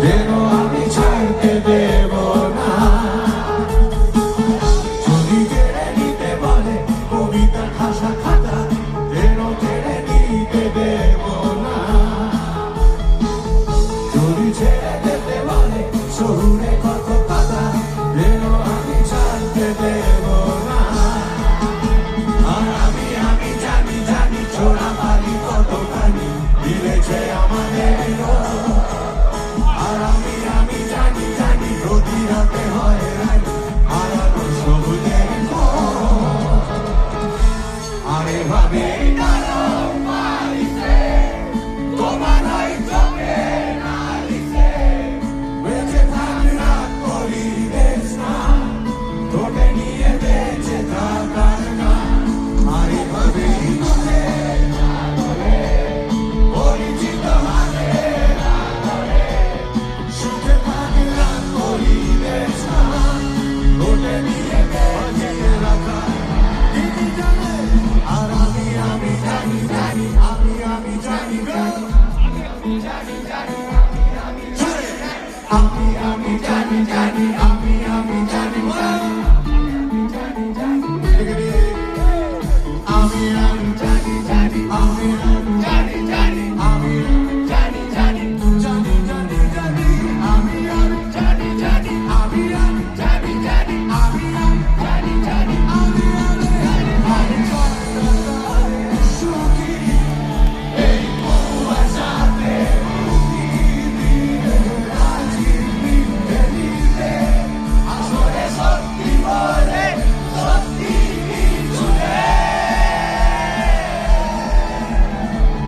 যেন আমি ছাড়তে দেব না। যদি কেড়ে নিতে বলে কবিতা খাসা খাতা, যেন কেড়ে নিতে দেব না। যদি ছেড়ে যেতে বলে শহুরে কত কথা, যেন আমি ছাড়তে দেব না। আর আমি জানি জানি ছোড়া পালি কতখানি মিলেছে আমাদের। আর আমি জানি জানি প্রতিরাতে হয় রানী হারানো সবুজের ঘর। আরে ভাবে তোমার হয় চোখে নালিশে, বেঁচে থাক রাত পরিবেশ না, তোকে নিয়ে বেঁচে থাকার না। আরে ভাবে পরিচিত হাতে না ধরে, সুখে থাক রাত পরিবেশ না, তোকে নিয়ে বেঁচে রাখা তিনি জানে। আর আমি জানি জানি আমি জানি জানি আমি জানি জানি